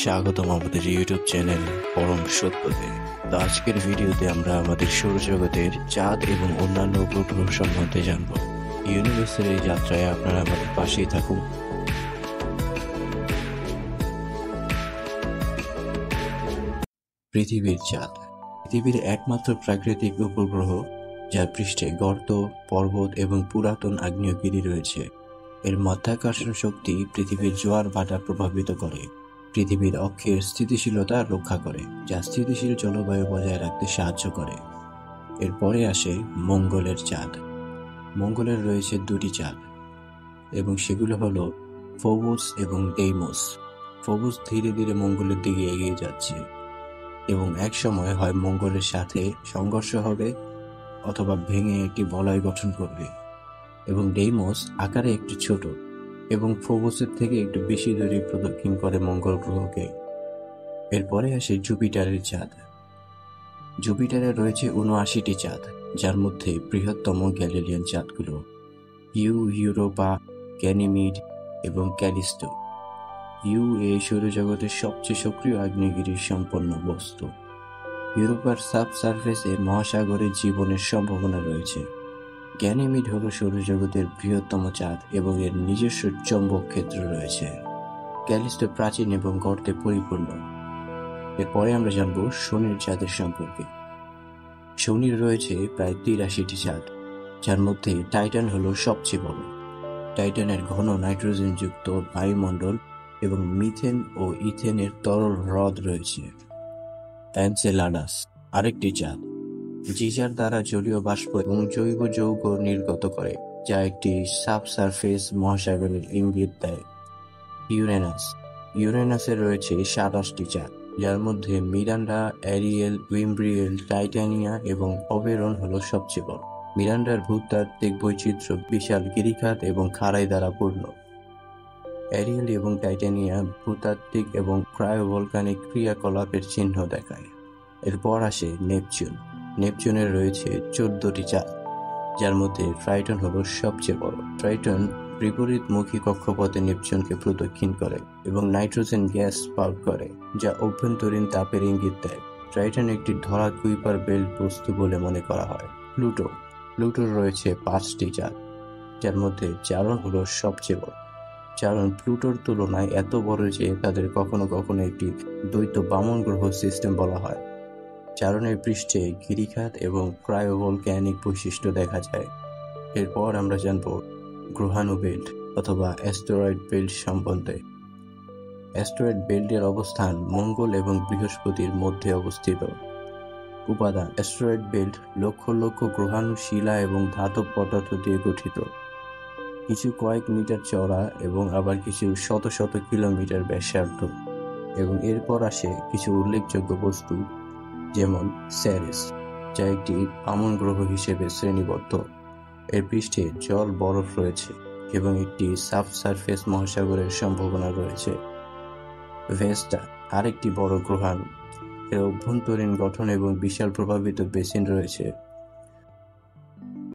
স্বাগতম আমাদের YouTube channel পরম সত্যতে। তো আজকের ভিডিওতে আমরা আমাদের সৌরজগতের চাঁদ এবং অন্যান্য উপগ্রহ সম্বন্ধে জানব। ইউনিভার্সের এই যাত্রায় আপনারা আমাদের পাশেই থাকুন। পৃথিবীর চাঁদ পৃথিবীর একমাত্র প্রাকৃতিক উপগ্রহ, যার পৃষ্ঠে গর্ত, পর্বত এবং পুরাতন আগ্নেয়গিরি রয়েছে। এর মাধ্যাকর্ষণ শক্তি পৃথিবীর জোয়ার ভাটা প্রভাবিত করে, পৃথিবীর অক্ষের স্থিতিশীলতা রক্ষা করে, যা স্থিতিশীল জলবায়ু বজায় রাখতে সাহায্য করে। এরপরে আসে মঙ্গলের চাঁদ। মঙ্গলের রয়েছে দুটি চাঁদ এবং সেগুলো হলো ফোবস এবং ডেইমোস। ফোবস ধীরে ধীরে মঙ্গলের দিকে এগিয়ে যাচ্ছে এবং এক সময় হয় মঙ্গলের সাথে সংঘর্ষ হবে অথবা ভেঙে একটি বলয় গঠন করবে, এবং ডেইমোস আকারে একটু ছোট এবং ফোবসের থেকে একটু বেশি দূরে প্রদক্ষিণ করে মঙ্গল গ্রহকে। এরপরে আসে জুপিটারের চাঁদ। জুপিটারে রয়েছে ৭৯টি চাঁদ, যার মধ্যে বৃহত্তম গ্যালিলিয়ান চাঁদগুলো ইউরোপা, গ্যানিমিড এবং ক্যালিস্টো। এই সৌরজগতের সবচেয়ে সক্রিয় আগ্নেয়গিরির সম্পন্ন বস্তু। ইউরোপার সাবসারফেসে মহাসাগরে জীবনের সম্ভাবনা রয়েছে। গ্যানিমিড হল সৌরজগতের বৃহত্তম চাঁদ এবং এর নিজস্ব চৌম্বক ক্ষেত্র রয়েছে। ক্যালিস্টো প্রাচীন এবং গর্তে পরিপূর্ণ। এরপরে আমরা জানব শনির চাঁদের সম্পর্কে। শনির রয়েছে প্রায় ৮৩টি চাঁদ, যার মধ্যে টাইটান হল সবচেয়ে বড়। টাইটানের ঘন নাইট্রোজেনযুক্ত বায়ুমণ্ডল এবং মিথেন ও ইথেনের তরল হ্রদ রয়েছে। এনসেলাডাস আরেকটি চাঁদ, জিজার দ্বারা জলীয় বাষ্প এবং জৈব যৌগ নির্গত করে, যা একটি সাবসারফেস মহাসাগরের ইঙ্গিত দেয়। ইউরেনাসের রয়েছে ২৭টি চাঁদ, যার মধ্যে মিরান্ডা, অ্যারিয়েল, উইম্ব্রিয়েল, টাইটানিয়া এবং ওবেরন হল সবচেয়ে বড়। মিরান্ডার ভূতাত্ত্বিক বৈচিত্র্য বিশাল গিরিখাত এবং খাড়াই দ্বারা পূর্ণ। অ্যারিয়েল এবং টাইটানিয়া ভূতাত্ত্বিক এবং ক্রায়োভলকানিক ক্রিয়াকলাপের চিহ্ন দেখায়। এরপর আসে নেপচুন। নেপচুনের রয়েছে ১৪টি চাঁদ, যার মধ্যে ট্রাইটন হল সবচেয়ে বড়। ট্রাইটন বিপরীতমুখী কক্ষপথে নেপচুনকে প্রদক্ষিণ করে এবং নাইট্রোজেন গ্যাস পাম্প করে, যা অভ্যন্তরীণ তাপের ইঙ্গিত দেয়। ট্রাইটন একটি ধরা কুইপার বেল্ট বস্তু বলে মনে করা হয়। প্লুটোর রয়েছে ৫টি চাঁদ, যার মধ্যে চারণ হল সবচেয়ে বড়। চারণ প্লুটোর তুলনায় এত বড় যে তাদের কখনো কখনো একটি দ্বৈত বামন গ্রহ সিস্টেম বলা হয়। চারণের পৃষ্ঠে গিরিখাত এবং ক্রায়োভলক্যানিক বৈশিষ্ট্য দেখা যায়। এরপর আমরা জানব গ্রহাণু বেল্ট অথবা অ্যাস্টেরয়েড বেল্ট সম্বন্ধে। অ্যাস্টেরয়েড বেল্টের অবস্থান মঙ্গল এবং বৃহস্পতির মধ্যে অবস্থিত। উপাদান: অ্যাস্টেরয়েড বেল্ট লক্ষ লক্ষ গ্রহাণু, শিলা এবং ধাতব পদার্থ দিয়ে গঠিত, কিছু কয়েক মিটার চওড়া এবং আবার কিছু শত শত কিলোমিটার ব্যাসার্ধ। এবং এরপর আসে কিছু উল্লেখযোগ্য বস্তু, যেমন সেরেস, যা একটি বামন গ্রহ হিসেবে শ্রেণীবদ্ধ। এর পৃষ্ঠে জল বরফ রয়েছে এবং একটি সাবসারফেস মহাসাগরের সম্ভাবনা রয়েছে। ভেস্টা আরেকটি বড় গ্রহাণু। এর অভ্যন্তরীণ গঠন এবং বিশাল প্রভাবিত বেসিন রয়েছে।